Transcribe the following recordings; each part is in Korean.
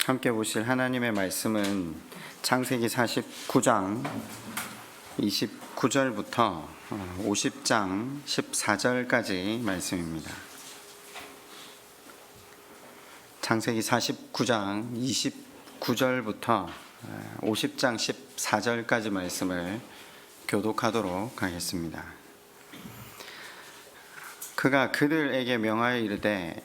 함께 보실 하나님의 말씀은 창세기 49장 29절부터 50장 14절까지 말씀입니다. 창세기 49장 29절부터 50장 14절까지 말씀을 교독하도록 하겠습니다. 그가 그들에게 명하여 이르되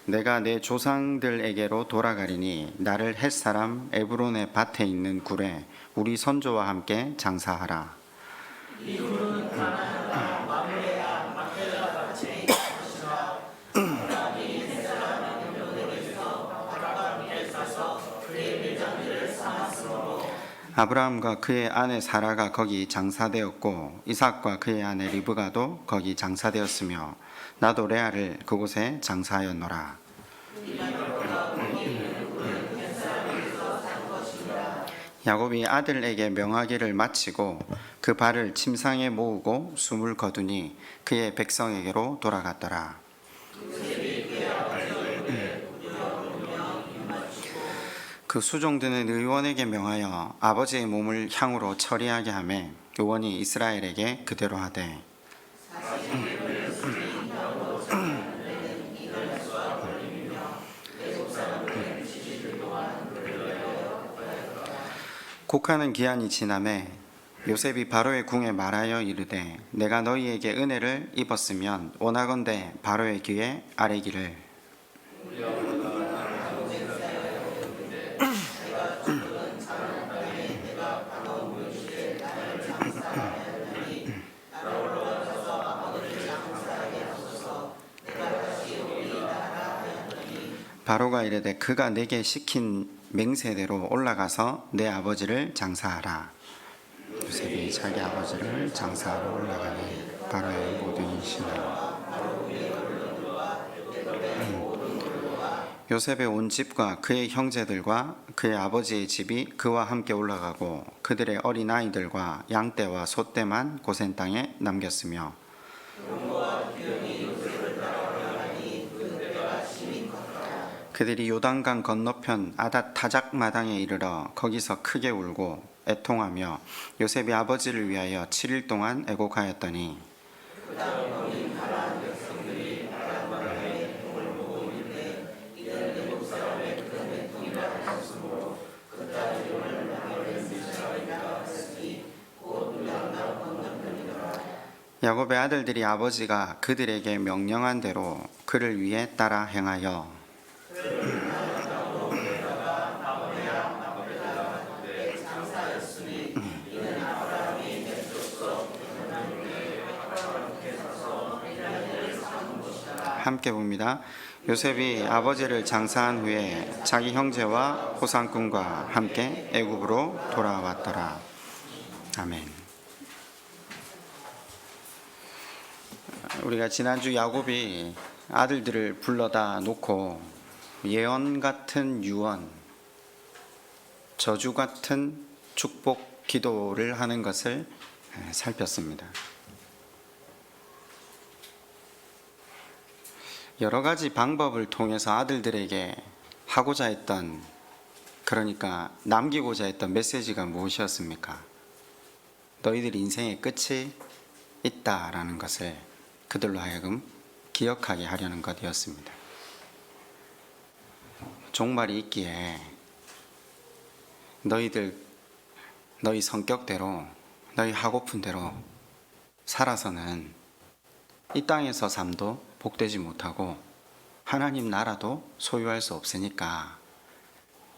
내가 내 조상들에게로 돌아가리니 나를 헷사람 에브론의 밭에 있는 굴에 우리 선조와 함께 장사하라. 이 굴은 가나안 땅 마므레아 막벨라 밭에 있으시라. 아브라함이 헷사람 에브론에게서 바라바를 사서 그의 매장들을 삼았으므로 아브라함과 그의 아내 사라가 거기 장사되었고 이삭과 그의 아내 리브가도 거기 장사되었으며 나도 레아를 그곳에 장사하였노라. 야곱이 아들에게 명하기를 마치고 그 발을 침상에 모으고 숨을 거두니 그의 백성에게로 돌아갔더라. 그 수종드는 의원에게 명하여 아버지의 몸을 향으로 처리하게 하매 의원이 이스라엘에게 그대로 하되 곡하는 기한이 지나매 요셉이 바로의 궁에 말하여 이르되 내가 너희에게 은혜를 입었으면 원하건대 바로의 귀에 아뢰기를 바로가 이르되 그가 내게 시킨 맹세대로 올라가서 내 아버지를 장사하라. 요셉이 자기 아버지를 장사하러 올라가니 바로의 모든 신하 요셉의 온 집과 그의 형제들과 그의 아버지의 집이 그와 함께 올라가고 그들의 어린아이들과 양떼와 소떼만 고센 땅에 남겼으며 그들이 요단강 건너편 아닷 타작 마당에 이르러 거기서 크게 울고 애통하며 요셉이 아버지를 위하여 7일 동안 애곡하였더니 야곱의 아들들이 아버지가 그들에게 명령한 대로 그를 위해 따라 행하여 함께 봅니다. 요셉이 아버지를 장사한 후에 자기 형제와 호상꾼과 함께 애굽으로 돌아왔더라. 아멘. 우리가 지난주 야곱이 아들들을 불러다 놓고 예언 같은 유언, 저주 같은 축복 기도를 하는 것을 살폈습니다. 여러 가지 방법을 통해서 아들들에게 하고자 했던, 그러니까 남기고자 했던 메시지가 무엇이었습니까? 너희들 인생의 끝이 있다라는 것을 그들로 하여금 기억하게 하려는 것이었습니다. 종말이 있기에 너희 성격대로, 너희 하고픈 대로 살아서는 이 땅에서 삶도 복되지 못하고 하나님 나라도 소유할 수 없으니까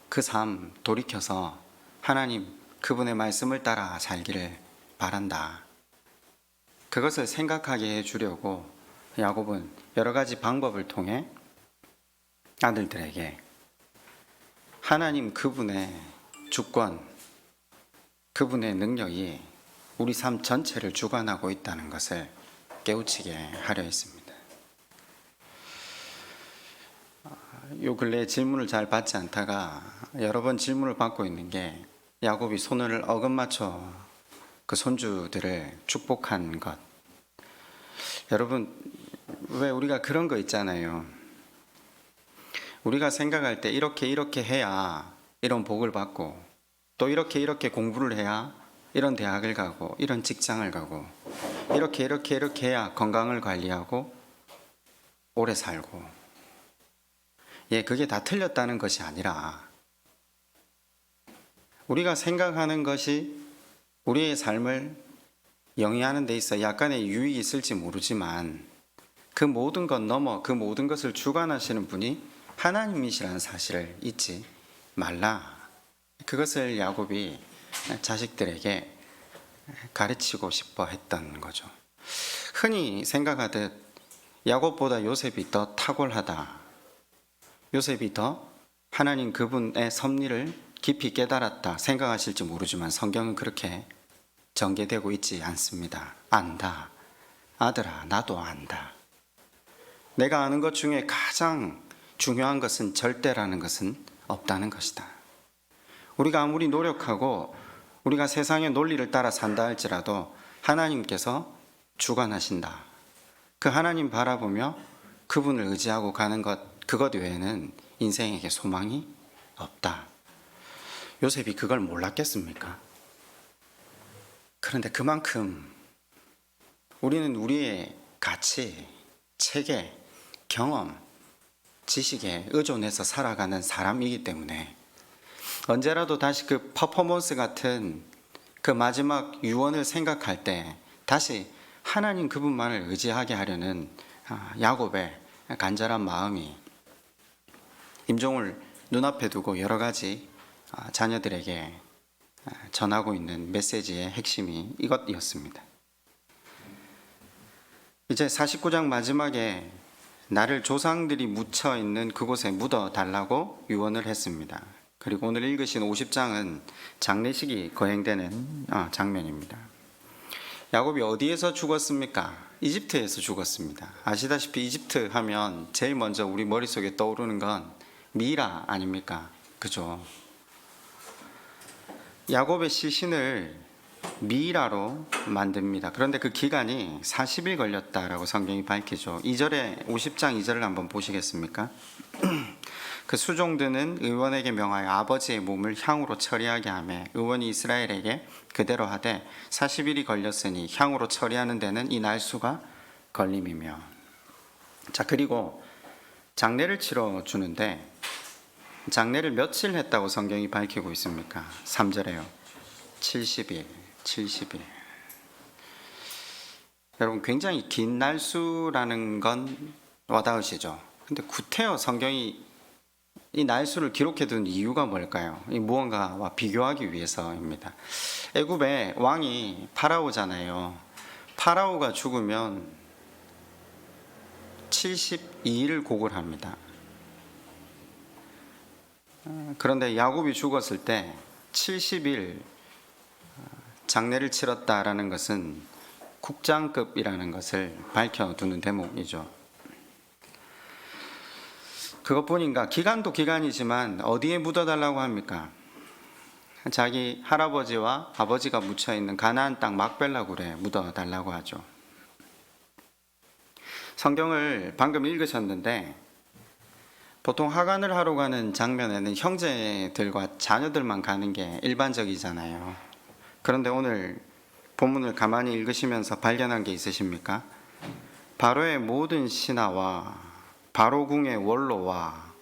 그 삶 돌이켜서 하나님 그분의 말씀을 따라 살기를 바란다. 그것을 생각하게 해주려고 야곱은 여러 가지 방법을 통해 아들들에게 하나님 그분의 주권, 그분의 능력이 우리 삶 전체를 주관하고 있다는 것을 깨우치게 하려 했습니다. 요 근래 질문을 잘 받지 않다가 여러 번 질문을 받고 있는 게 야곱이 손을 어긋맞춰 그 손주들을 축복한 것. 여러분, 왜 우리가 그런 거 있잖아요. 우리가 생각할 때 이렇게 해야 이런 복을 받고, 또 이렇게 공부를 해야 이런 대학을 가고 이런 직장을 가고, 이렇게 해야 건강을 관리하고 오래 살고, 그게 다 틀렸다는 것이 아니라, 우리가 생각하는 것이 우리의 삶을 영위하는 데 있어 약간의 유익이 있을지 모르지만, 그 모든 것 넘어 그 모든 것을 주관하시는 분이 하나님이시라는 사실을 잊지 말라. 그것을 야곱이 자식들에게 가르치고 싶어 했던 거죠. 흔히 생각하듯 야곱보다 요셉이 더 탁월하다, 요셉이 더 하나님 그분의 섭리를 깊이 깨달았다 생각하실지 모르지만, 성경은 그렇게 전개되고 있지 않습니다. 안다. 아들아, 나도 안다. 내가 아는 것 중에 가장 중요한 것은 절대라는 것은 없다는 것이다. 우리가 아무리 노력하고 우리가 세상의 논리를 따라 산다 할지라도 하나님께서 주관하신다. 그 하나님 바라보며 그분을 의지하고 가는 것, 그것 외에는 인생에게 소망이 없다. 요셉이 그걸 몰랐겠습니까? 그런데 그만큼 우리는 우리의 가치, 체계, 경험, 지식에 의존해서 살아가는 사람이기 때문에 언제라도 다시 그 퍼포먼스 같은 그 마지막 유언을 생각할 때 다시 하나님 그분만을 의지하게 하려는 야곱의 간절한 마음이 임종을 눈앞에 두고 여러 가지 자녀들에게 전하고 있는 메시지의 핵심이 이것이었습니다. 이제 49장 마지막에 나를 조상들이 묻혀 있는 그곳에 묻어 달라고 유언을 했습니다. 그리고 오늘 읽으신 50장은 장례식이 거행되는 장면입니다. 야곱이 어디에서 죽었습니까? 이집트에서 죽었습니다. 아시다시피 이집트 하면 제일 먼저 우리 머릿속에 떠오르는 건 미라 아닙니까? 그죠? 야곱의 시신을 미라로 만듭니다. 그런데 그 기간이 40일 걸렸다라고 성경이 밝히죠. 2절에 50장 2절을 한번 보시겠습니까? 그 수종드는 의원에게 명하여 아버지의 몸을 향으로 처리하게 하며 의원이 이스라엘에게 그대로 하되 40일이 걸렸으니 향으로 처리하는 데는 이 날수가 걸림이며. 자, 그리고 장례를 치러 주는데 장례를 며칠 했다고 성경이 밝히고 있습니까? 3절에요. 70일. 여러분, 굉장히 긴 날수라는 건 와닿으시죠? 근데 구태여 성경이 이 날수를 기록해둔 이유가 뭘까요? 이 무언가와 비교하기 위해서입니다. 애굽의 왕이 파라오잖아요. 파라오가 죽으면 72일 곡을 합니다. 그런데 야곱이 죽었을 때 70일 장례를 치렀다라는 것은 국장급이라는 것을 밝혀두는 대목이죠. 그것뿐인가, 기간도 기간이지만 어디에 묻어달라고 합니까? 자기 할아버지와 아버지가 묻혀있는 가나안 땅 막벨라 굴에 묻어달라고 하죠. 성경을 방금 읽으셨는데 보통 하관을 하러 가는 장면에는 형제들과 자녀들만 가는 게 일반적이잖아요. 그런데 오늘 본문을 가만히 읽으시면서 발견한 게 있으십니까? 바로의 모든 신하와 바로궁의 원로와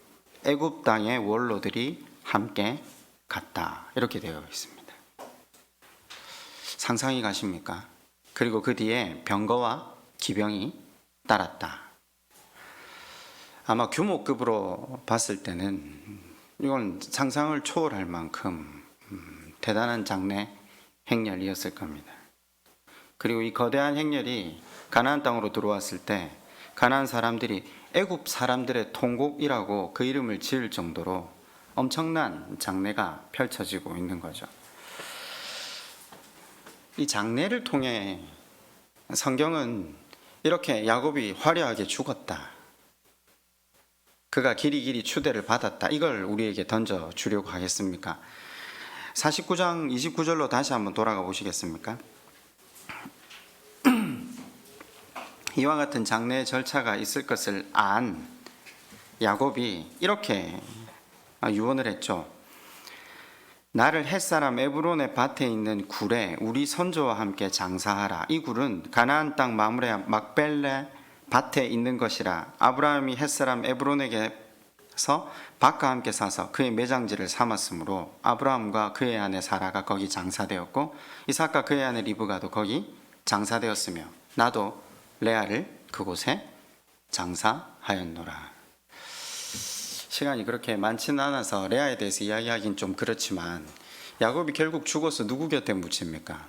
애굽 땅의 원로들이 함께 갔다, 이렇게 되어 있습니다. 상상이 가십니까? 그리고 그 뒤에 병거와 기병이 따랐다. 아마 규모급으로 봤을 때는 이건 상상을 초월할 만큼 대단한 장례 행렬이었을 겁니다. 그리고 이 거대한 행렬이 가나안 땅으로 들어왔을 때 가나안 사람들이 애굽 사람들의 통곡이라고 그 이름을 지을 정도로 엄청난 장례가 펼쳐지고 있는 거죠. 이 장례를 통해 성경은 이렇게 야곱이 화려하게 죽었다, 그가 길이 추대를 받았다, 이걸 우리에게 던져주려고 하겠습니까? 49장 29절로 다시 한번 돌아가 보시겠습니까? 이와 같은 장례 절차가 있을 것을 안 야곱이 이렇게 유언을 했죠. 나를 햇사람 에브론의 밭에 있는 굴에 우리 선조와 함께 장사하라. 이 굴은 가나안 땅 마므레 막벨레 밭에 있는 것이라. 아브라함이 햇사람 에브론에게서 밭과 함께 사서 그의 매장지를 삼았으므로 아브라함과 그의 아내 사라가 거기 장사되었고 이삭과 그의 아내 리브가도 거기 장사되었으며 나도 레아를 그곳에 장사하였노라. 시간이 그렇게 많지는 않아서 레아에 대해서 이야기하기는 좀 그렇지만 야곱이 결국 죽어서 누구 곁에 묻힙니까?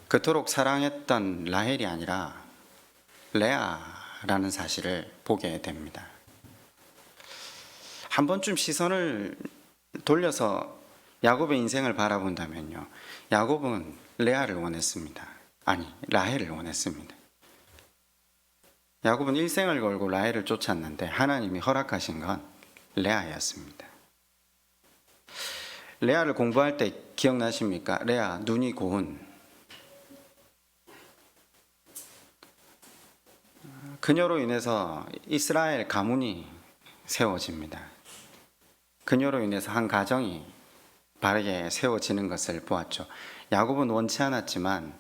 그토록 사랑했던 라헬이 아니라 레아라는 사실을 보게 됩니다. 한 번쯤 시선을 돌려서 야곱의 인생을 바라본다면요, 야곱은 레아를 원했습니다. 아니, 라헬을 원했습니다. 야곱은 일생을 걸고 라헬을 쫓았는데 하나님이 허락하신 건 레아였습니다. 레아를 공부할 때 기억나십니까? 레아, 눈이 고운. 그녀로 인해서 이스라엘 가문이 세워집니다. 그녀로 인해서 한 가정이 바르게 세워지는 것을 보았죠. 야곱은 원치 않았지만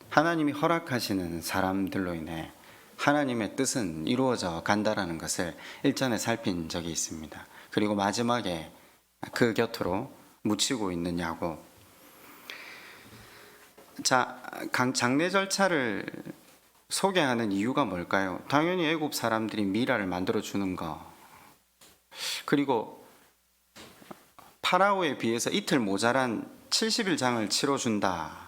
하나님이 허락하시는 사람들로 인해 하나님의 뜻은 이루어져 간다라는 것을 일전에 살핀 적이 있습니다. 그리고 마지막에 그 곁으로 묻히고 있는 야곱. 자, 장례 절차를 소개하는 이유가 뭘까요? 당연히 애굽 사람들이 미라를 만들어 주는 거, 그리고 파라오에 비해서 이틀 모자란 70일 장을 치러준다.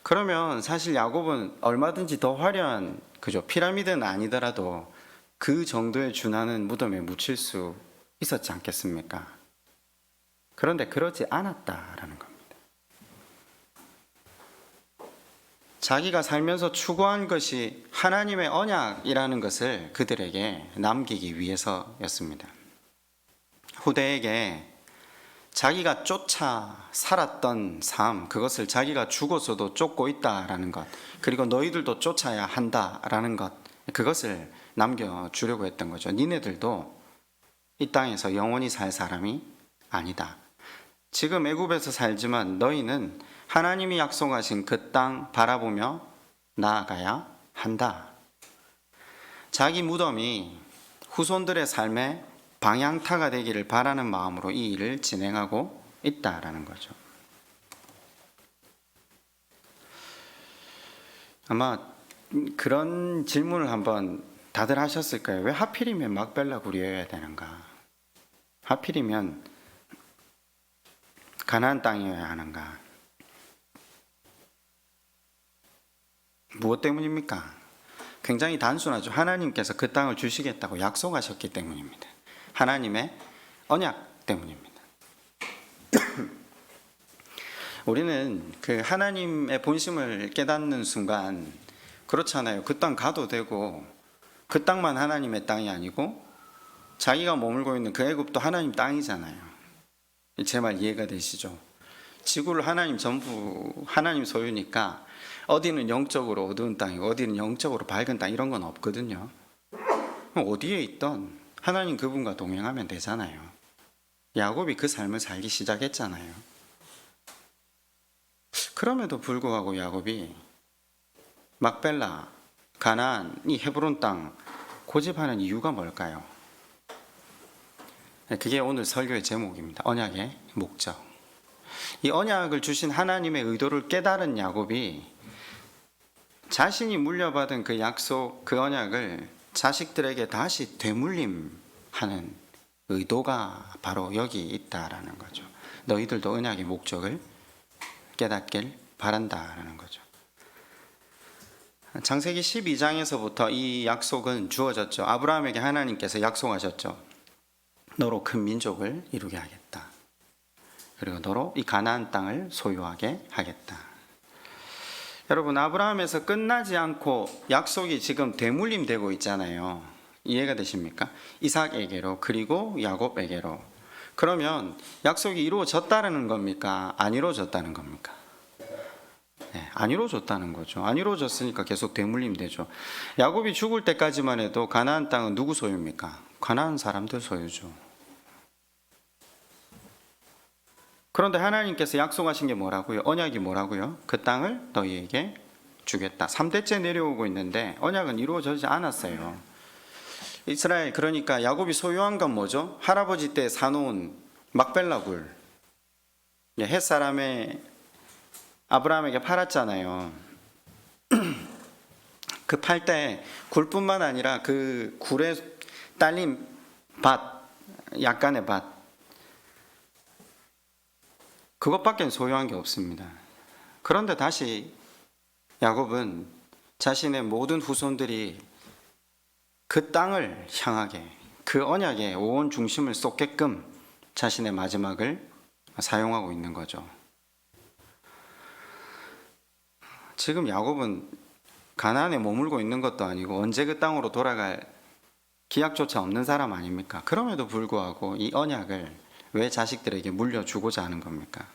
그러면 사실 야곱은 얼마든지 더 화려한, 그죠, 피라미드는 아니더라도 그 정도에 준하는 무덤에 묻힐 수 있었지 않겠습니까? 그런데 그러지 않았다라는 겁니다. 자기가 살면서 추구한 것이 하나님의 언약이라는 것을 그들에게 남기기 위해서였습니다. 후대에게 자기가 쫓아 살았던 삶, 그것을 자기가 죽어서도 쫓고 있다라는 것, 그리고 너희들도 쫓아야 한다라는 것, 그것을 남겨주려고 했던 거죠. 니네들도 이 땅에서 영원히 살 사람이 아니다. 지금 애굽에서 살지만 너희는 하나님이 약속하신 그 땅 바라보며 나아가야 한다. 자기 무덤이 후손들의 삶에 방향타가 되기를 바라는 마음으로 이 일을 진행하고 있다라는 거죠. 아마 그런 질문을 한번 다들 하셨을 거예요. 왜 하필이면 막벨라 굴이어야 되는가? 하필이면 가나안 땅이어야 하는가? 무엇 때문입니까? 굉장히 단순하죠. 하나님께서 그 땅을 주시겠다고 약속하셨기 때문입니다. 하나님의 언약 때문입니다. 우리는 그 하나님의 본심을 깨닫는 순간 그렇잖아요. 그 땅 가도 되고 그 땅만 하나님의 땅이 아니고 자기가 머물고 있는 그 애굽도 하나님 땅이잖아요. 제 말 이해가 되시죠? 지구를 하나님 전부 하나님 소유니까 어디는 영적으로 어두운 땅이고 어디는 영적으로 밝은 땅, 이런 건 없거든요. 그럼 어디에 있던 하나님 그분과 동행하면 되잖아요. 야곱이 그 삶을 살기 시작했잖아요. 그럼에도 불구하고 야곱이 막벨라, 가나안, 이 헤브론 땅 고집하는 이유가 뭘까요? 그게 오늘 설교의 제목입니다. 언약의 목적. 이 언약을 주신 하나님의 의도를 깨달은 야곱이 자신이 물려받은 그 약속, 그 언약을 자식들에게 다시 되물림하는 의도가 바로 여기 있다라는 거죠. 너희들도 언약의 목적을 깨닫길 바란다라는 거죠. 창세기 12장에서부터 이 약속은 주어졌죠. 아브라함에게 하나님께서 약속하셨죠. 너로 큰 민족을 이루게 하겠다. 그리고 너로 이 가나안 땅을 소유하게 하겠다. 여러분, 아브라함에서 끝나지 않고 약속이 지금 되물림되고 있잖아요. 이해가 되십니까? 이삭에게로, 그리고 야곱에게로. 그러면 약속이 이루어졌다는 겁니까? 안 이루어졌다는 겁니까? 안 이루어졌다는 거죠. 안 이루어졌으니까 계속 되물림 되죠. 야곱이 죽을 때까지만 해도 가나안 땅은 누구 소유입니까? 가나안 사람들 소유죠. 그런데 하나님께서 약속하신 게 뭐라고요? 언약이 뭐라고요? 그 땅을 너희에게 주겠다. 3대째 내려오고 있는데 언약은 이루어지지 않았어요. 이스라엘, 그러니까 야곱이 소유한 건 뭐죠? 할아버지 때 사놓은 막벨라 굴. 햇사람의 아브라함에게 팔았잖아요. 그 팔 때 굴뿐만 아니라 그 굴에 딸린 밭, 약간의 밭, 그것밖에 소유한 게 없습니다. 그런데 다시 야곱은 자신의 모든 후손들이 그 땅을 향하게, 그 언약에 온 중심을 쏟게끔 자신의 마지막을 사용하고 있는 거죠. 지금 야곱은 가나안에 머물고 있는 것도 아니고 언제 그 땅으로 돌아갈 기약조차 없는 사람 아닙니까? 그럼에도 불구하고 이 언약을 왜 자식들에게 물려주고자 하는 겁니까?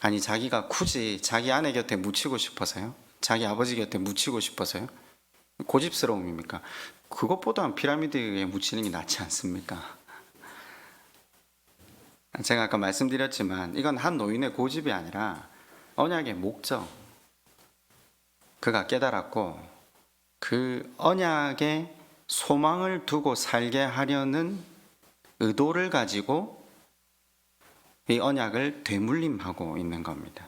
아니, 자기가 굳이 자기 아내 곁에 묻히고 싶어서요? 자기 아버지 곁에 묻히고 싶어서요? 고집스러움입니까? 그것보다는 피라미드에 묻히는 게 낫지 않습니까? 제가 아까 말씀드렸지만 이건 한 노인의 고집이 아니라 언약의 목적, 그가 깨달았고 그 언약에 소망을 두고 살게 하려는 의도를 가지고 이 언약을 되물림하고 있는 겁니다.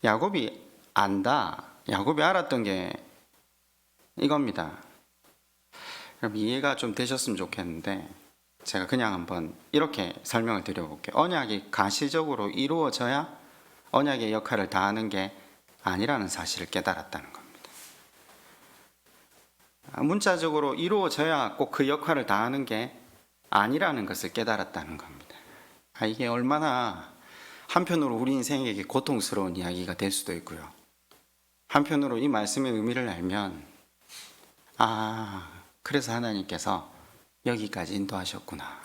야곱이 안다. 야곱이 알았던 게 이겁니다. 그럼 이해가 좀 되셨으면 좋겠는데 제가 그냥 한번 이렇게 설명을 드려볼게요. 언약이 가시적으로 이루어져야 언약의 역할을 다하는 게 아니라는 사실을 깨달았다는 겁니다. 문자적으로 이루어져야 꼭 그 역할을 다하는 게 아니라는 것을 깨달았다는 겁니다. 이게 얼마나 한편으로 우리 인생에게 고통스러운 이야기가 될 수도 있고요. 한편으로 이 말씀의 의미를 알면 그래서 하나님께서 여기까지 인도하셨구나.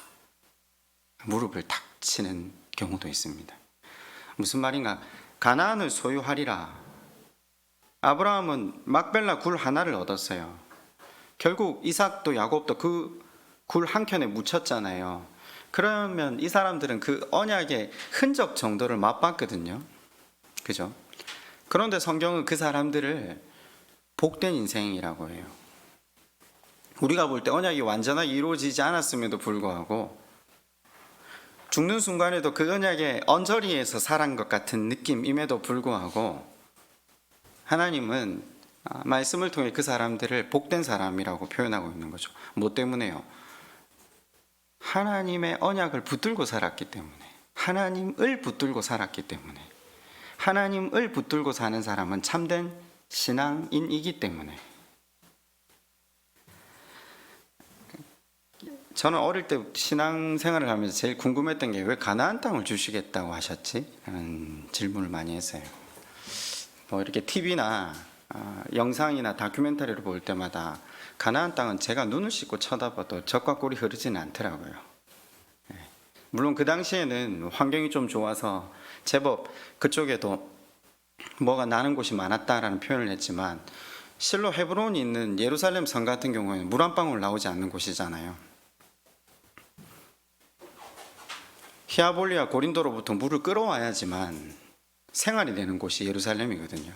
무릎을 탁 치는 경우도 있습니다. 무슨 말인가? 가나안을 소유하리라. 아브라함은 막벨라 굴 하나를 얻었어요. 결국 이삭도 야곱도 그 굴 한켠에 묻혔잖아요. 그러면 이 사람들은 그 언약의 흔적 정도를 맛봤거든요. 그죠? 그런데 성경은 그 사람들을 복된 인생이라고 해요. 우리가 볼 때 언약이 완전하게 이루어지지 않았음에도 불구하고 죽는 순간에도 그 언약의 언저리에서 살아간 것 같은 느낌임에도 불구하고 하나님은 말씀을 통해 그 사람들을 복된 사람이라고 표현하고 있는 거죠. 뭐 때문에요? 하나님의 언약을 붙들고 살았기 때문에, 하나님을 붙들고 살았기 때문에, 하나님을 붙들고 사는 사람은 참된 신앙인이기 때문에. 저는 어릴 때 신앙생활을 하면서 제일 궁금했던 게 왜 가나안 땅을 주시겠다고 하셨지? 라는 질문을 많이 했어요. 이렇게 TV나 영상이나 다큐멘터리를 볼 때마다 가나안 땅은 제가 눈을 씻고 쳐다봐도 젖과 꿀이 흐르지는 않더라고요. 물론 그 당시에는 환경이 좀 좋아서 제법 그쪽에도 뭐가 나는 곳이 많았다라는 표현을 했지만 실로 헤브론이 있는 예루살렘 성 같은 경우에는 물 한 방울 나오지 않는 곳이잖아요. 히아볼리아 고린도로부터 물을 끌어와야지만 생활이 되는 곳이 예루살렘이거든요.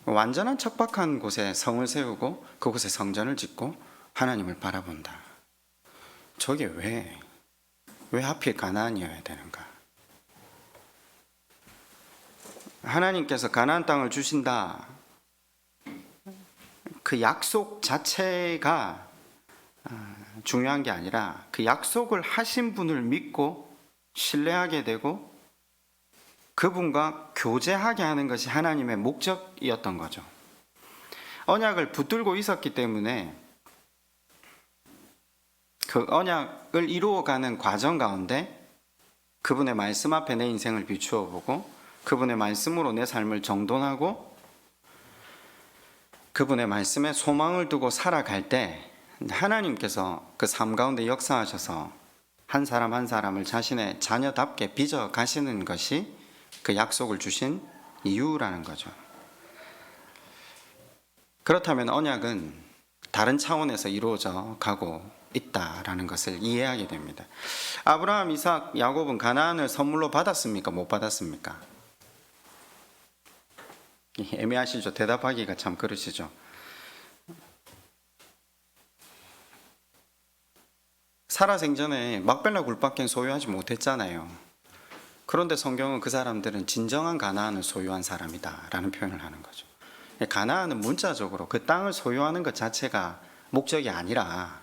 완전한 척박한 곳에 성을 세우고 그곳에 성전을 짓고 하나님을 바라본다. 저게 왜 하필 가나안이어야 되는가? 하나님께서 가나안 땅을 주신다. 그 약속 자체가 중요한 게 아니라 그 약속을 하신 분을 믿고 신뢰하게 되고 그분과 교제하게 하는 것이 하나님의 목적이었던 거죠. 언약을 붙들고 있었기 때문에 그 언약을 이루어가는 과정 가운데 그분의 말씀 앞에 내 인생을 비추어 보고 그분의 말씀으로 내 삶을 정돈하고 그분의 말씀에 소망을 두고 살아갈 때 하나님께서 그 삶 가운데 역사하셔서 한 사람 한 사람을 자신의 자녀답게 빚어 가시는 것이 그 약속을 주신 이유라는 거죠. 그렇다면 언약은 다른 차원에서 이루어져 가고 있다라는 것을 이해하게 됩니다. 아브라함, 이삭, 야곱은 가나안을 선물로 받았습니까? 못 받았습니까? 애매하시죠? 대답하기가 참 그러시죠? 살아생전에 막벨라 굴밖에 소유하지 못했잖아요. 그런데 성경은 그 사람들은 진정한 가나안을 소유한 사람이다 라는 표현을 하는 거죠. 가나안은 문자적으로 그 땅을 소유하는 것 자체가 목적이 아니라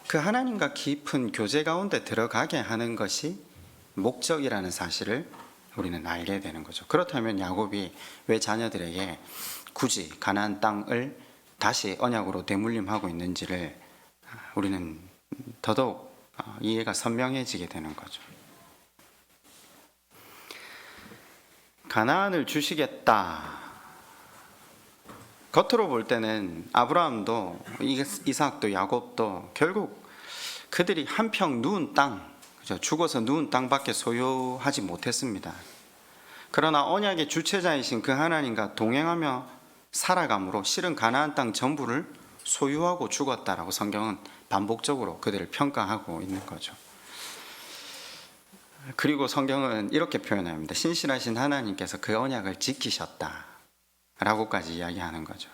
그 하나님과 깊은 교제 가운데 들어가게 하는 것이 목적이라는 사실을 우리는 알게 되는 거죠. 그렇다면 야곱이 왜 자녀들에게 굳이 가나안 땅을 다시 언약으로 되물림하고 있는지를 우리는 더더욱 이해가 선명해지게 되는 거죠. 가나안을 주시겠다. 겉으로 볼 때는 아브라함도 이삭도 야곱도 결국 그들이 한평 누운 땅, 죽어서 누운 땅밖에 소유하지 못했습니다. 그러나 언약의 주체자이신 그 하나님과 동행하며 살아감으로 실은 가나안 땅 전부를 소유하고 죽었다라고 성경은 반복적으로 그들을 평가하고 있는 거죠. 그리고 성경은 이렇게 표현합니다. 신실하신 하나님께서 그 언약을 지키셨다 라고까지 이야기하는 거죠.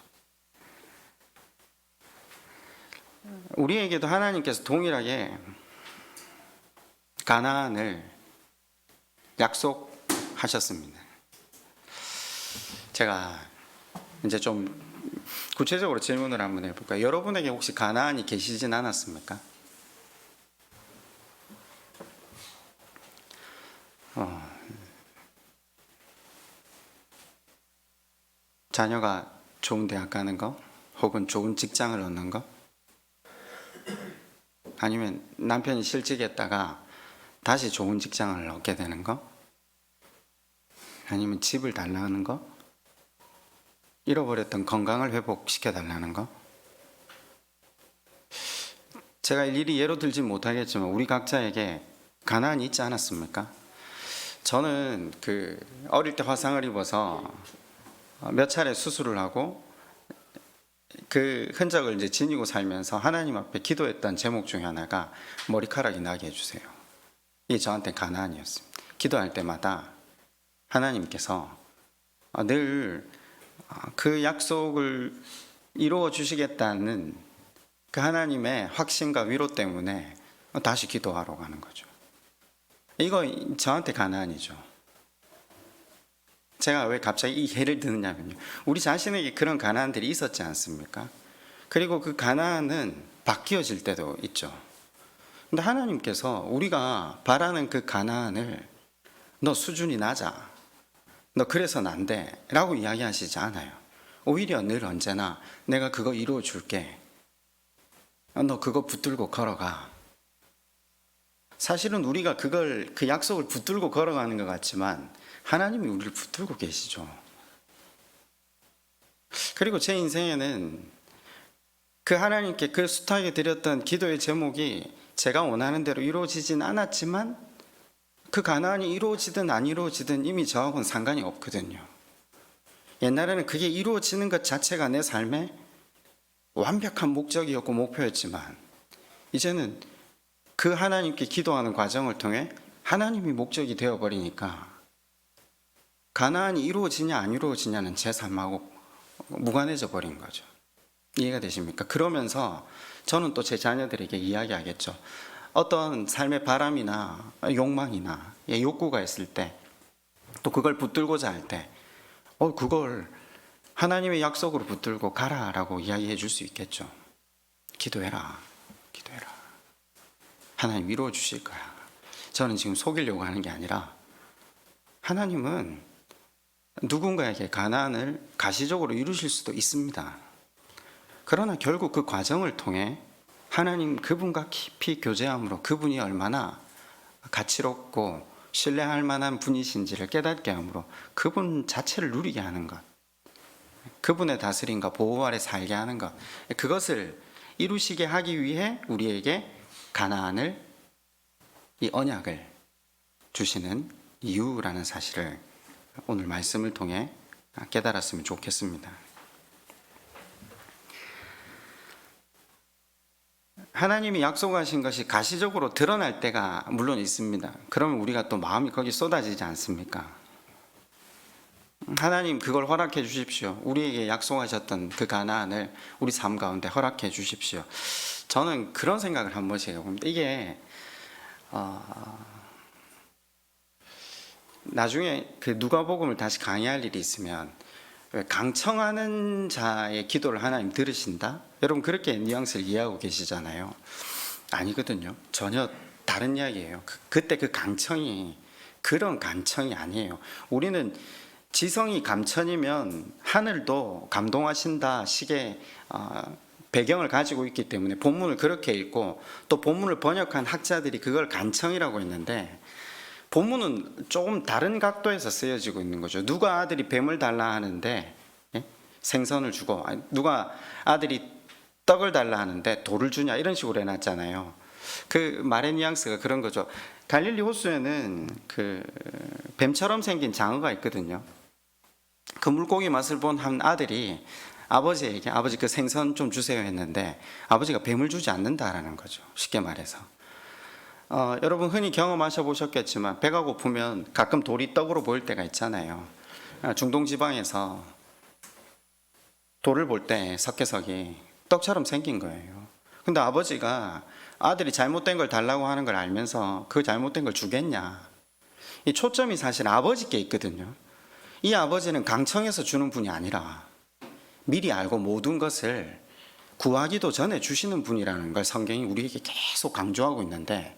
우리에게도 하나님께서 동일하게 가나안을 약속하셨습니다. 제가 이제 좀 구체적으로 질문을 한번 해볼까요? 여러분에게 혹시 가나안이 계시진 않았습니까? 자녀가 좋은 대학 가는 거, 혹은 좋은 직장을 얻는 거, 아니면 남편이 실직했다가 다시 좋은 직장을 얻게 되는 거, 아니면 집을 달라는 거, 잃어버렸던 건강을 회복시켜 달라는 거. 제가 일일이 예로 들지 못하겠지만 우리 각자에게 가난이 있지 않았습니까? 저는 어릴 때 화상을 입어서 몇 차례 수술을 하고 그 흔적을 이제 지니고 살면서 하나님 앞에 기도했던 제목 중에 하나가 머리카락이 나게 해주세요. 이게 저한테 가난이었습니다. 기도할 때마다 하나님께서 늘 그 약속을 이루어 주시겠다는 그 하나님의 확신과 위로 때문에 다시 기도하러 가는 거죠. 이거 저한테 가난이죠. 제가 왜 갑자기 이 예를 드느냐면요, 우리 자신에게 그런 가난들이 있었지 않습니까? 그리고 그 가난은 바뀌어질 때도 있죠. 근데 하나님께서 우리가 바라는 그 가난을 너 수준이 낮아, 너 그래서는 안 돼 라고 이야기하시지 않아요. 오히려 늘 언제나 내가 그거 이루어 줄게, 너 그거 붙들고 걸어가. 사실은 우리가 그 약속을 붙들고 걸어가는 것 같지만 하나님이 우리를 붙들고 계시죠. 그리고 제 인생에는 그 하나님께 그 숱하게 드렸던 기도의 제목이 제가 원하는 대로 이루어지진 않았지만 그 가난이 이루어지든 안 이루어지든 이미 저하고는 상관이 없거든요. 옛날에는 그게 이루어지는 것 자체가 내 삶의 완벽한 목적이었고 목표였지만 이제는 그 하나님께 기도하는 과정을 통해 하나님이 목적이 되어버리니까 가나안이 이루어지냐 안 이루어지냐는 제 삶하고 무관해져 버린 거죠. 이해가 되십니까? 그러면서 저는 또 제 자녀들에게 이야기하겠죠. 어떤 삶의 바람이나 욕망이나 욕구가 있을 때, 또 그걸 붙들고자 할 때 그걸 하나님의 약속으로 붙들고 가라라고 이야기해 줄 수 있겠죠. 기도해라. 하나님 이루어 주실 거야. 저는 지금 속이려고 하는 게 아니라 하나님은 누군가에게 가난을 가시적으로 이루실 수도 있습니다. 그러나 결국 그 과정을 통해 하나님 그분과 깊이 교제함으로 그분이 얼마나 가치롭고 신뢰할 만한 분이신지를 깨닫게 함으로 그분 자체를 누리게 하는 것, 그분의 다스림과 보호 아래 살게 하는 것, 그것을 이루시게 하기 위해 우리에게 가나안을, 이 언약을 주시는 이유라는 사실을 오늘 말씀을 통해 깨달았으면 좋겠습니다. 하나님이 약속하신 것이 가시적으로 드러날 때가 물론 있습니다. 그러면 우리가 또 마음이 거기 쏟아지지 않습니까? 하나님 그걸 허락해 주십시오. 우리에게 약속하셨던 그 가나안을 우리 삶 가운데 허락해 주십시오. 저는 그런 생각을 한 번씩 해봅니다. 이게 나중에 그 누가복음을 다시 강의할 일이 있으면 강청하는 자의 기도를 하나님 들으신다? 여러분 그렇게 뉘앙스를 이해하고 계시잖아요. 아니거든요. 전혀 다른 이야기예요. 그때 그 강청이 그런 강청이 아니에요. 우리는 지성이 감천이면 하늘도 감동하신다 식의 배경을 가지고 있기 때문에 본문을 그렇게 읽고 또 본문을 번역한 학자들이 그걸 간청이라고 했는데 본문은 조금 다른 각도에서 쓰여지고 있는 거죠. 누가 아들이 뱀을 달라 하는데 생선을 주고, 누가 아들이 떡을 달라 하는데 돌을 주냐, 이런 식으로 해놨잖아요. 그 말의 뉘앙스가 그런 거죠. 갈릴리 호수에는 그 뱀처럼 생긴 장어가 있거든요. 그 물고기 맛을 본 한 아들이 아버지에게 아버지 그 생선 좀 주세요 했는데 아버지가 뱀을 주지 않는다라는 거죠. 쉽게 말해서. 여러분 흔히 경험하셔 보셨겠지만 배가 고프면 가끔 돌이 떡으로 보일 때가 있잖아요. 중동 지방에서 돌을 볼 때 석회석이 떡처럼 생긴 거예요. 근데 아버지가 아들이 잘못된 걸 달라고 하는 걸 알면서 그 잘못된 걸 주겠냐. 이 초점이 사실 아버지께 있거든요. 이 아버지는 강청에서 주는 분이 아니라 미리 알고 모든 것을 구하기도 전에 주시는 분이라는 걸 성경이 우리에게 계속 강조하고 있는데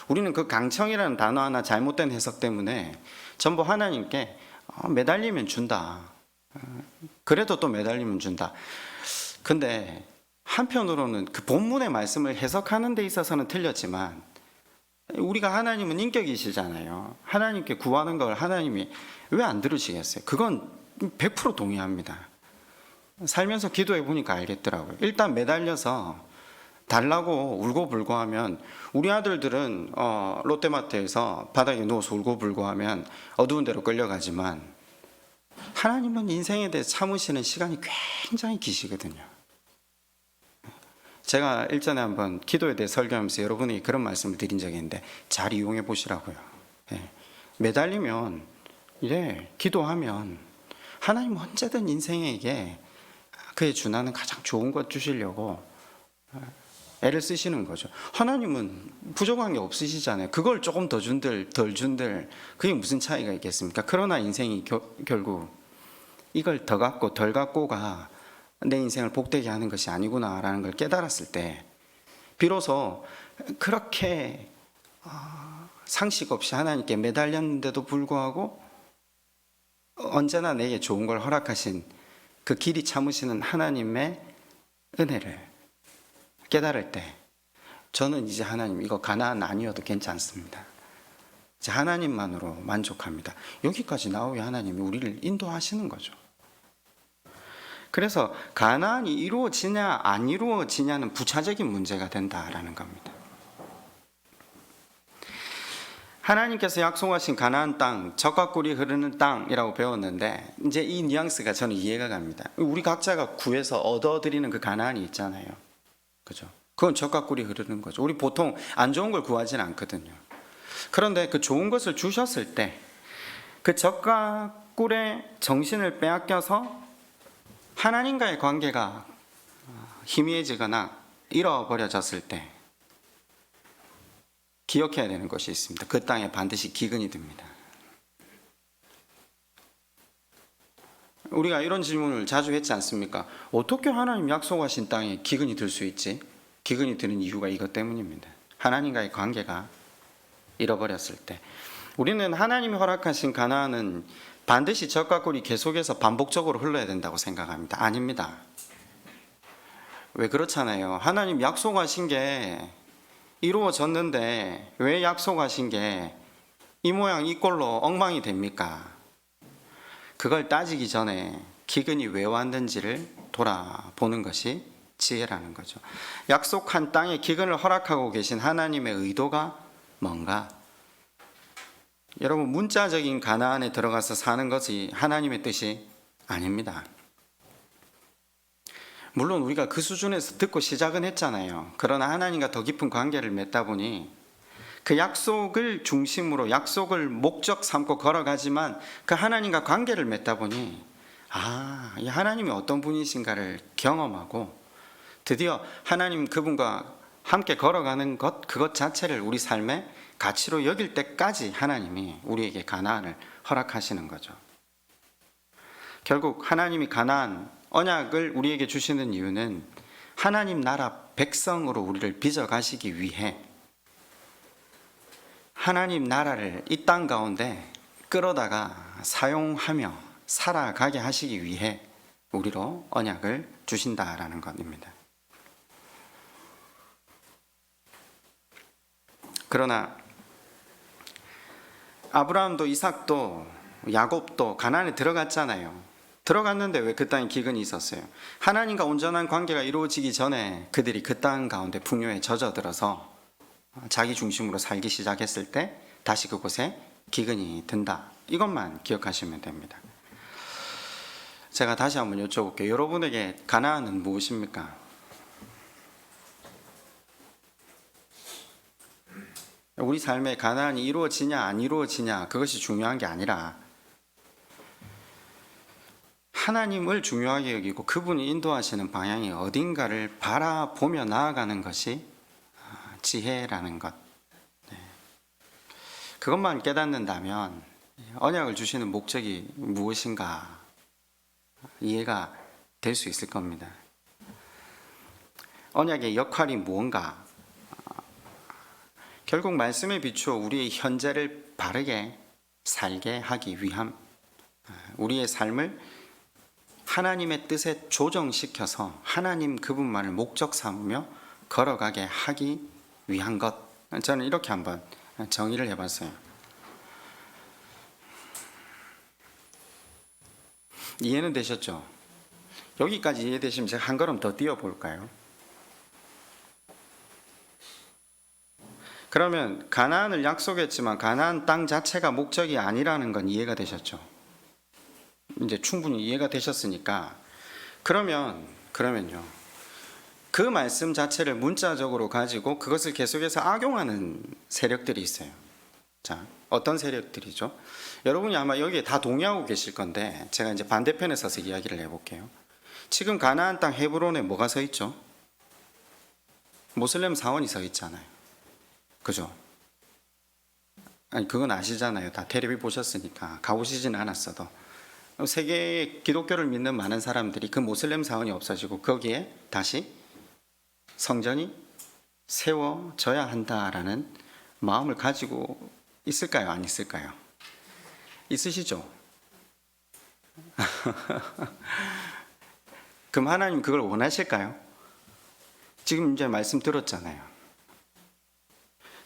우리는 그 강청이라는 단어 하나 잘못된 해석 때문에 전부 하나님께 매달리면 준다. 그래도 또 매달리면 준다. 근데 한편으로는 그 본문의 말씀을 해석하는 데 있어서는 틀렸지만 우리가 하나님은 인격이시잖아요. 하나님께 구하는 걸 하나님이 왜 안 들으시겠어요? 그건 100% 동의합니다. 살면서 기도해 보니까 알겠더라고요. 일단 매달려서 달라고 울고불고 하면 우리 아들들은 롯데마트에서 바닥에 누워서 울고불고 하면 어두운 데로 끌려가지만 하나님은 인생에 대해 참으시는 시간이 굉장히 기시거든요. 제가 일전에 한번 기도에 대해 설교하면서 여러분에게 그런 말씀을 드린 적이 있는데 잘 이용해 보시라고요. 매달리면 기도하면 하나님 언제든 인생에게 그에 준하는 가장 좋은 것 주시려고 애를 쓰시는 거죠. 하나님은 부족한 게 없으시잖아요. 그걸 조금 더 준들 덜 준들 그게 무슨 차이가 있겠습니까? 그러나 인생이 결국 이걸 더 갖고 덜 갖고가 내 인생을 복되게 하는 것이 아니구나라는 걸 깨달았을 때 비로소 그렇게 상식 없이 하나님께 매달렸는데도 불구하고 언제나 내게 좋은 걸 허락하신 그 길이 참으시는 하나님의 은혜를 깨달을 때 저는 이제 하나님 이거 가나안 아니어도 괜찮습니다. 이제 하나님만으로 만족합니다. 여기까지 나오게 하나님이 우리를 인도하시는 거죠. 그래서 가나안이 이루어지냐 안 이루어지냐는 부차적인 문제가 된다라는 겁니다. 하나님께서 약속하신 가나안 땅, 젖과 꿀이 흐르는 땅이라고 배웠는데 이제 이 뉘앙스가 저는 이해가 갑니다. 우리 각자가 구해서 얻어들이는 그 가나안이 있잖아요. 그죠? 그건 젖과 꿀이 흐르는 거죠. 우리 보통 안 좋은 걸 구하지는 않거든요. 그런데 그 좋은 것을 주셨을 때 그 젖과 꿀의 정신을 빼앗겨서 하나님과의 관계가 희미해지거나 잃어버려졌을 때 기억해야 되는 것이 있습니다. 그 땅에 반드시 기근이 듭니다. 우리가 이런 질문을 자주 했지 않습니까? 어떻게 하나님 약속하신 땅에 기근이 들 수 있지? 기근이 드는 이유가 이것 때문입니다. 하나님과의 관계가 잃어버렸을 때 우리는 하나님이 허락하신 가나안은 반드시 젖과 꿀이 계속해서 반복적으로 흘러야 된다고 생각합니다. 아닙니다. 왜 그렇잖아요. 하나님 약속하신 게 이루어졌는데 왜 약속하신 게 이 모양 이 꼴로 엉망이 됩니까? 그걸 따지기 전에 기근이 왜 왔는지를 돌아보는 것이 지혜라는 거죠. 약속한 땅에 기근을 허락하고 계신 하나님의 의도가 뭔가? 여러분, 문자적인 가나안에 들어가서 사는 것이 하나님의 뜻이 아닙니다. 물론 우리가 그 수준에서 듣고 시작은 했잖아요. 그러나 하나님과 더 깊은 관계를 맺다 보니 그 약속을 중심으로 약속을 목적 삼고 걸어가지만 그 하나님과 관계를 맺다 보니 이 하나님이 어떤 분이신가를 경험하고 드디어 하나님 그분과 함께 걸어가는 그것 자체를 우리 삶의 가치로 여길 때까지 하나님이 우리에게 가나안을 허락하시는 거죠. 결국 하나님이 가나안 언약을 우리에게 주시는 이유는 하나님 나라 백성으로 우리를 빚어가시기 위해 하나님 나라를 이 땅 가운데 끌어다가 사용하며 살아가게 하시기 위해 우리로 언약을 주신다라는 것입니다. 그러나 아브라함도 이삭도 야곱도 가나안에 들어갔잖아요. 들어갔는데 왜 그 땅에 기근이 있었어요? 하나님과 온전한 관계가 이루어지기 전에 그들이 그 땅 가운데 풍요에 젖어들어서 자기 중심으로 살기 시작했을 때 다시 그곳에 기근이 든다. 이것만 기억하시면 됩니다. 제가 다시 한번 여쭤볼게요. 여러분에게 가나안은 무엇입니까? 우리 삶에 가나안이 이루어지냐 안 이루어지냐 그것이 중요한 게 아니라 하나님을 중요하게 여기고 그분이 인도하시는 방향이 어딘가를 바라보며 나아가는 것이 지혜라는 것. 그것만 깨닫는다면 언약을 주시는 목적이 무엇인가 이해가 될 수 있을 겁니다. 언약의 역할이 무언가? 결국 말씀에 비추어 우리의 현재를 바르게 살게 하기 위함, 우리의 삶을 하나님의 뜻에 조정시켜서 하나님 그분만을 목적 삼으며 걸어가게 하기 위한 것. 저는 이렇게 한번 정의를 해봤어요. 이해는 되셨죠? 여기까지 이해되시면 제가 한 걸음 더 뛰어볼까요? 그러면 가나안을 약속했지만 가나안 땅 자체가 목적이 아니라는 건 이해가 되셨죠? 이제 충분히 이해가 되셨으니까 그러면요. 그 말씀 자체를 문자적으로 가지고 그것을 계속해서 악용하는 세력들이 있어요. 자, 어떤 세력들이죠? 여러분이 아마 여기에 다 동의하고 계실 건데 제가 이제 반대편에 서서 이야기를 해볼게요. 지금 가나안 땅 헤브론에 뭐가 서 있죠? 모슬렘 사원이 서 있잖아요. 그죠? 아니, 그건 아시잖아요. 다 텔레비 보셨으니까. 가보시지는 않았어도. 세계의 기독교를 믿는 많은 사람들이 그 모슬렘 사원이 없어지고 거기에 다시 성전이 세워져야 한다라는 마음을 가지고 있을까요? 안 있을까요? 있으시죠? 그럼 하나님 그걸 원하실까요? 지금 이제 말씀 들었잖아요.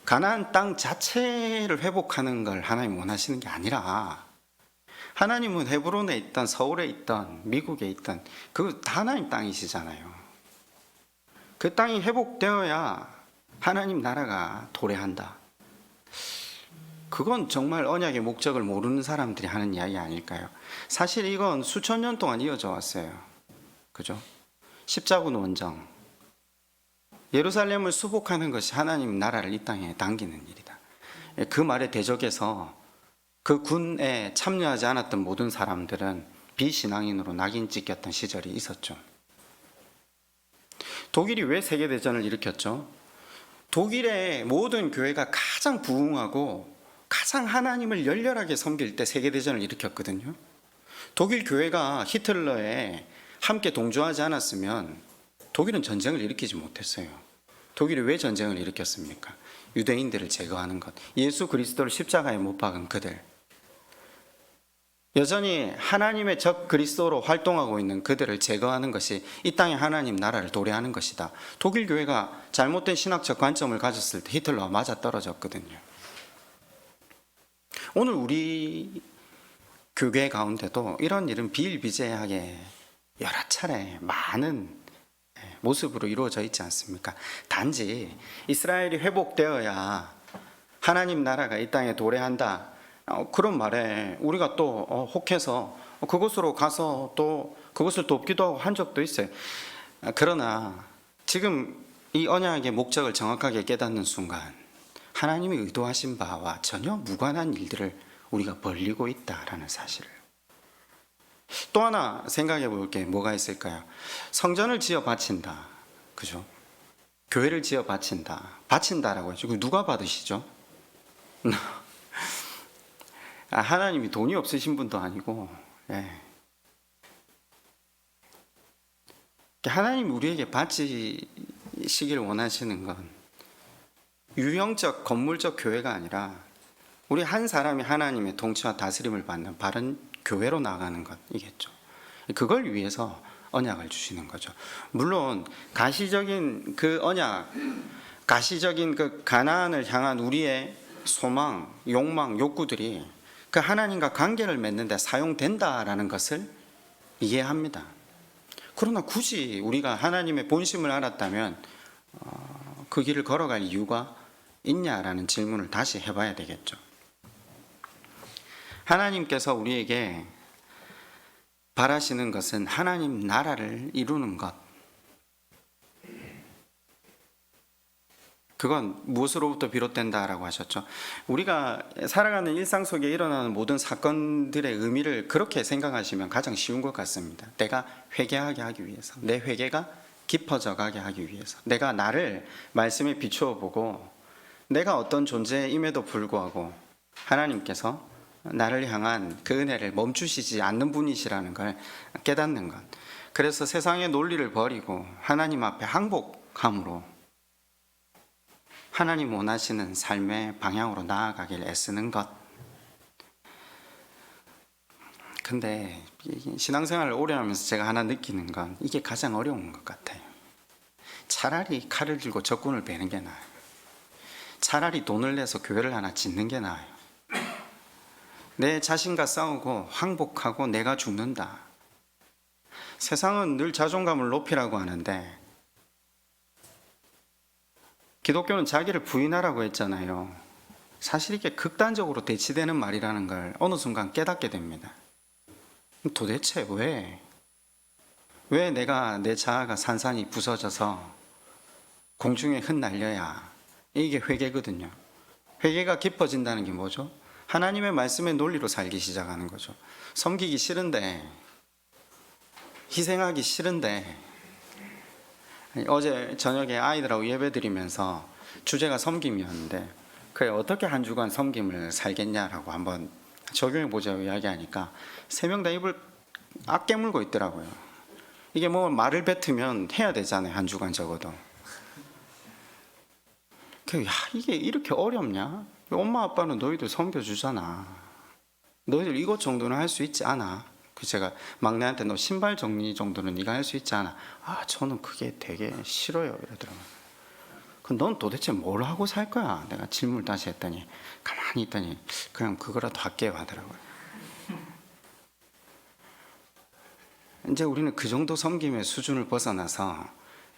가나안 땅 자체를 회복하는 걸 하나님 원하시는 게 아니라 하나님은 헤브론에 있던 서울에 있던 미국에 있던 그거 다 하나님 땅이시잖아요. 그 땅이 회복되어야 하나님 나라가 도래한다. 그건 정말 언약의 목적을 모르는 사람들이 하는 이야기 아닐까요? 사실 이건 수천 년 동안 이어져 왔어요. 그죠? 십자군 원정. 예루살렘을 수복하는 것이 하나님 나라를 이 땅에 당기는 일이다. 그 말에 대적해서 그 군에 참여하지 않았던 모든 사람들은 비신앙인으로 낙인 찍혔던 시절이 있었죠. 독일이 왜 세계대전을 일으켰죠? 독일의 모든 교회가 가장 부흥하고 가장 하나님을 열렬하게 섬길 때 세계대전을 일으켰거든요. 독일 교회가 히틀러에 함께 동조하지 않았으면 독일은 전쟁을 일으키지 못했어요. 독일이 왜 전쟁을 일으켰습니까? 유대인들을 제거하는 것. 예수 그리스도를 십자가에 못 박은 그들. 여전히 하나님의 적 그리스도로 활동하고 있는 그들을 제거하는 것이 이 땅에 하나님 나라를 도래하는 것이다. 독일 교회가 잘못된 신학적 관점을 가졌을 때 히틀러와 맞아떨어졌거든요. 오늘 우리 교회 가운데도 이런 일은 비일비재하게 여러 차례 많은 모습으로 이루어져 있지 않습니까? 단지 이스라엘이 회복되어야 하나님 나라가 이 땅에 도래한다, 그런 말에 우리가 또 혹해서 그곳으로 가서 또 그것을 돕기도 하고 한 적도 있어요. 그러나 지금 이 언약의 목적을 정확하게 깨닫는 순간 하나님이 의도하신 바와 전혀 무관한 일들을 우리가 벌리고 있다라는 사실을. 또 하나 생각해 볼 게 뭐가 있을까요? 성전을 지어 바친다, 그죠? 교회를 지어 바친다라고 했죠. 누가 받으시죠? 하나님이 돈이 없으신 분도 아니고, 하나님이 우리에게 바치시길 원하시는 건 유형적 건물적 교회가 아니라 우리 한 사람이 하나님의 통치와 다스림을 받는 바른 교회로 나가는 것이겠죠. 그걸 위해서 언약을 주시는 거죠. 물론 가시적인 그 언약, 가시적인 그 가나안을 향한 우리의 소망, 욕망, 욕구들이 그 하나님과 관계를 맺는 데 사용된다라는 것을 이해합니다. 그러나 굳이 우리가 하나님의 본심을 알았다면 그 길을 걸어갈 이유가 있냐라는 질문을 다시 해봐야 되겠죠. 하나님께서 우리에게 바라시는 것은 하나님 나라를 이루는 것. 그건 무엇으로부터 비롯된다라고 하셨죠? 우리가 살아가는 일상 속에 일어나는 모든 사건들의 의미를 그렇게 생각하시면 가장 쉬운 것 같습니다. 내가 회개하게 하기 위해서, 내 회개가 깊어져 가게 하기 위해서, 내가 나를 말씀에 비추어 보고 내가 어떤 존재임에도 불구하고 하나님께서 나를 향한 그 은혜를 멈추시지 않는 분이시라는 걸 깨닫는 것. 그래서 세상의 논리를 버리고 하나님 앞에 항복함으로 하나님 원하시는 삶의 방향으로 나아가길 애쓰는 것. 근데 신앙생활을 오래 하면서 제가 하나 느끼는 건 이게 가장 어려운 것 같아요. 차라리 칼을 들고 적군을 베는 게 나아요. 차라리 돈을 내서 교회를 하나 짓는 게 나아요. 내 자신과 싸우고 항복하고 내가 죽는다. 세상은 늘 자존감을 높이라고 하는데 기독교는 자기를 부인하라고 했잖아요. 사실 이게 극단적으로 대치되는 말이라는 걸 어느 순간 깨닫게 됩니다. 도대체 왜 내가 내 자아가 산산이 부서져서 공중에 흩날려야, 이게 회개거든요. 회개가 깊어진다는 게 뭐죠? 하나님의 말씀의 논리로 살기 시작하는 거죠. 섬기기 싫은데, 희생하기 싫은데, 어제 저녁에 아이들하고 예배 드리면서 주제가 섬김이었는데, 그래 어떻게 한 주간 섬김을 살겠냐라고 한번 적용해보자고 이야기하니까 3명 다 입을 악 깨물고 있더라고요. 이게 뭐 말을 뱉으면 해야 되잖아요, 한 주간 적어도. 야, 이게 이렇게 어렵냐? 엄마 아빠는 너희들 섬겨주잖아. 너희들 이것 정도는 할 수 있지 않아? 제가 막내한테 너 신발 정리 정도는 네가 할 수 있지 않아? 저는 그게 되게 싫어요 이러더라고요. 그럼 넌 도대체 뭘 하고 살 거야? 내가 질문을 다시 했더니 가만히 있더니 그냥 그거라도 할게요 하더라고요. 이제 우리는 그 정도 섬김의 수준을 벗어나서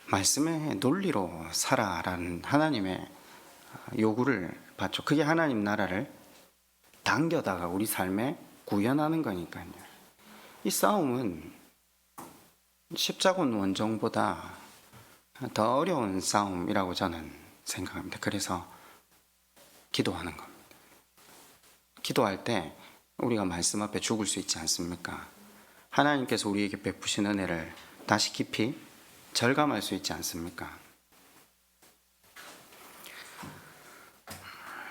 말씀의 논리로 살아라는 하나님의 요구를 받죠. 그게 하나님 나라를 당겨다가 우리 삶에 구현하는 거니까요. 이 싸움은 십자군 원정보다 더 어려운 싸움이라고 저는 생각합니다. 그래서 기도하는 겁니다. 기도할 때 우리가 말씀 앞에 죽을 수 있지 않습니까? 하나님께서 우리에게 베푸신 은혜를 다시 깊이 절감할 수 있지 않습니까?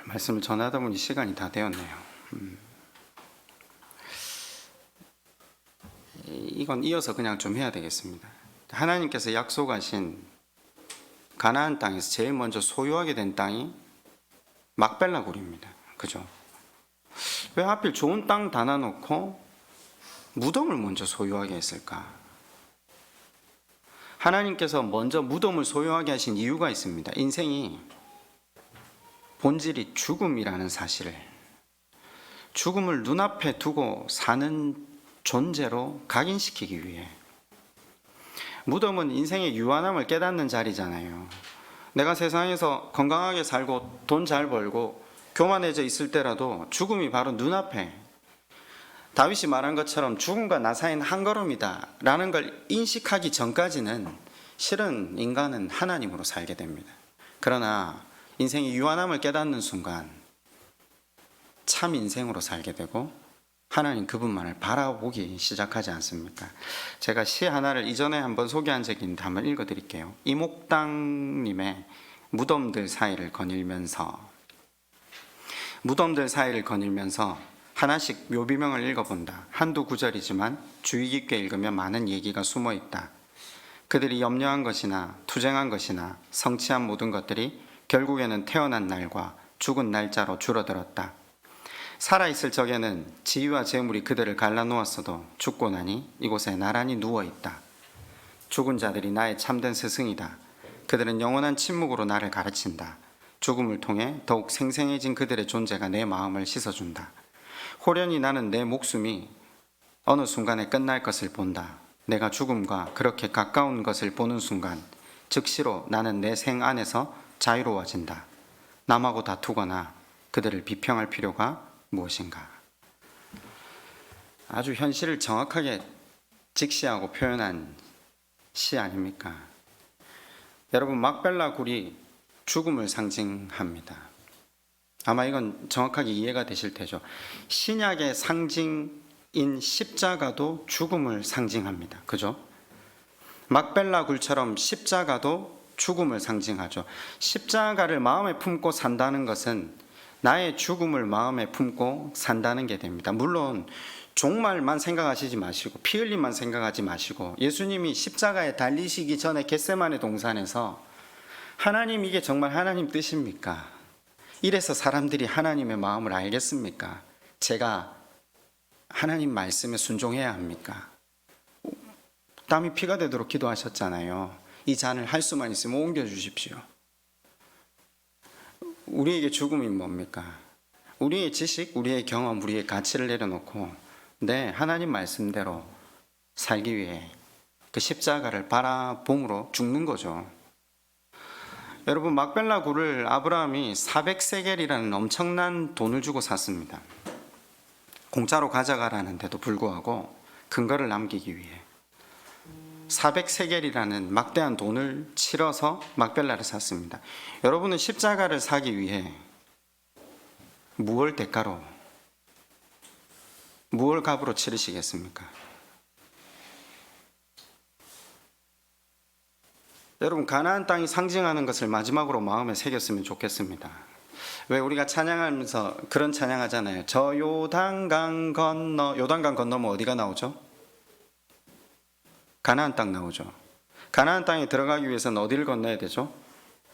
말씀을 전하다 보니 시간이 다 되었네요. 이건 이어서 그냥 좀 해야 되겠습니다. 하나님께서 약속하신 가나안 땅에서 제일 먼저 소유하게 된 땅이 막벨라 굴입니다. 그죠? 왜 하필 좋은 땅 다 놔놓고 무덤을 먼저 소유하게 했을까? 하나님께서 먼저 무덤을 소유하게 하신 이유가 있습니다. 인생이 본질이 죽음이라는 사실을, 죽음을 눈앞에 두고 사는 존재로 각인시키기 위해. 무덤은 인생의 유한함을 깨닫는 자리잖아요. 내가 세상에서 건강하게 살고 돈 잘 벌고 교만해져 있을 때라도 죽음이 바로 눈앞에, 다윗이 말한 것처럼 죽음과 나 사이는 한 걸음이다 라는 걸 인식하기 전까지는 실은 인간은 하나님으로 살게 됩니다. 그러나 인생의 유한함을 깨닫는 순간 참 인생으로 살게 되고 하나님 그분만을 바라보기 시작하지 않습니까? 제가 시 하나를 이전에 한번 소개한 적이 있는데 한번 읽어드릴게요. 이목당님의 무덤들 사이를 거닐면서 하나씩 묘비명을 읽어본다. 한두 구절이지만 주의 깊게 읽으면 많은 얘기가 숨어있다. 그들이 염려한 것이나 투쟁한 것이나 성취한 모든 것들이 결국에는 태어난 날과 죽은 날짜로 줄어들었다. 살아있을 적에는 지위와 재물이 그들을 갈라놓았어도 죽고 나니 이곳에 나란히 누워있다. 죽은 자들이 나의 참된 스승이다. 그들은 영원한 침묵으로 나를 가르친다. 죽음을 통해 더욱 생생해진 그들의 존재가 내 마음을 씻어준다. 호련히 나는 내 목숨이 어느 순간에 끝날 것을 본다. 내가 죽음과 그렇게 가까운 것을 보는 순간 즉시로 나는 내 생 안에서 자유로워진다. 남하고 다투거나 그들을 비평할 필요가 무엇인가. 아주 현실을 정확하게 직시하고 표현한 시 아닙니까? 여러분, 막벨라 굴이 죽음을 상징합니다. 아마 이건 정확하게 이해가 되실 테죠. 신약의 상징인 십자가도 죽음을 상징합니다. 그죠? 막벨라 굴처럼 십자가도 죽음을 상징하죠. 십자가를 마음에 품고 산다는 것은 나의 죽음을 마음에 품고 산다는 게 됩니다. 물론 종말만 생각하시지 마시고 피 흘림만 생각하지 마시고 예수님이 십자가에 달리시기 전에 겟세마네 동산에서 하나님, 이게 정말 하나님 뜻입니까? 이래서 사람들이 하나님의 마음을 알겠습니까? 제가 하나님 말씀에 순종해야 합니까? 땀이 피가 되도록 기도하셨잖아요. 이 잔을 할 수만 있으면 옮겨주십시오. 우리에게 죽음이 뭡니까? 우리의 지식, 우리의 경험, 우리의 가치를 내려놓고 하나님 말씀대로 살기 위해 그 십자가를 바라봄으로 죽는 거죠. 여러분, 막벨라 굴을 아브라함이 400세겔이라는 엄청난 돈을 주고 샀습니다. 공짜로 가져가라는데도 불구하고 근거를 남기기 위해 400세겔이라는 막대한 돈을 치러서 막벨라를 샀습니다. 여러분은 십자가를 사기 위해 무엇 대가로, 무엇 값으로 치르시겠습니까? 여러분, 가나안 땅이 상징하는 것을 마지막으로 마음에 새겼으면 좋겠습니다. 왜 우리가 찬양하면서 그런 찬양하잖아요. 저 요단강 건너면 어디가 나오죠? 가나안 땅 나오죠. 가나안 땅에 들어가기 위해서는 어디를 건너야 되죠?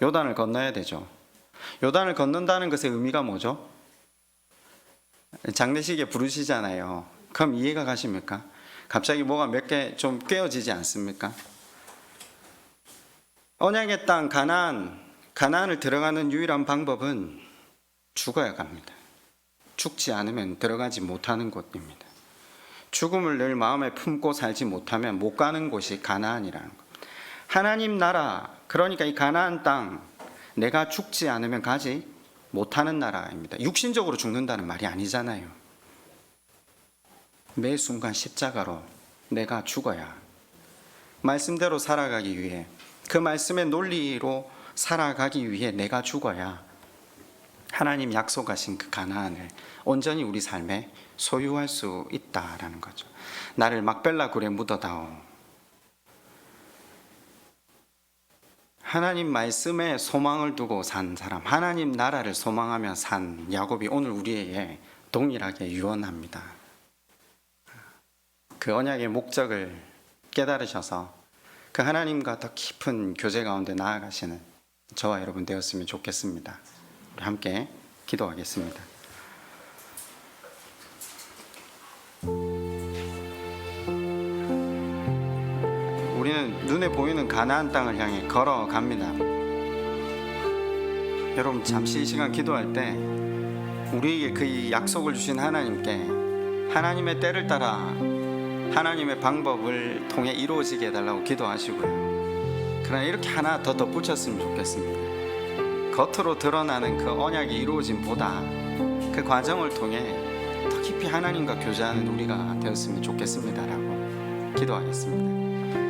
요단을 건너야 되죠. 요단을 건넌다는 것의 의미가 뭐죠? 장례식에 부르시잖아요. 그럼 이해가 가십니까? 갑자기 뭐가 몇 개 좀 꿰어지지 않습니까? 언약의 땅 가나안을 들어가는 유일한 방법은 죽어야 갑니다. 죽지 않으면 들어가지 못하는 곳입니다. 죽음을 늘 마음에 품고 살지 못하면 못 가는 곳이 가나안이라는 것. 하나님 나라, 그러니까 이 가나안 땅, 내가 죽지 않으면 가지 못하는 나라입니다. 육신적으로 죽는다는 말이 아니잖아요. 매 순간 십자가로 내가 죽어야 말씀대로 살아가기 위해, 그 말씀의 논리로 살아가기 위해 내가 죽어야 하나님 약속하신 그 가나안을 온전히 우리 삶에 소유할 수 있다라는 거죠. 나를 막벨라 굴에 묻어다오. 하나님 말씀에 소망을 두고 산 사람, 하나님 나라를 소망하며 산 야곱이 오늘 우리에게 동일하게 유언합니다. 그 언약의 목적을 깨달으셔서 그 하나님과 더 깊은 교제 가운데 나아가시는 저와 여러분 되었으면 좋겠습니다. 우리 함께 기도하겠습니다. 우리는 눈에 보이는 가나안 땅을 향해 걸어갑니다. 여러분, 잠시 이 시간 기도할 때 우리에게 그 약속을 주신 하나님께 하나님의 때를 따라 하나님의 방법을 통해 이루어지게 해달라고 기도하시고요. 그러나 이렇게 하나 더 덧붙였으면 좋겠습니다. 겉으로 드러나는 그 언약이 이루어짐보다 그 과정을 통해 더 깊이 하나님과 교제하는 우리가 되었으면 좋겠습니다라고 기도하겠습니다.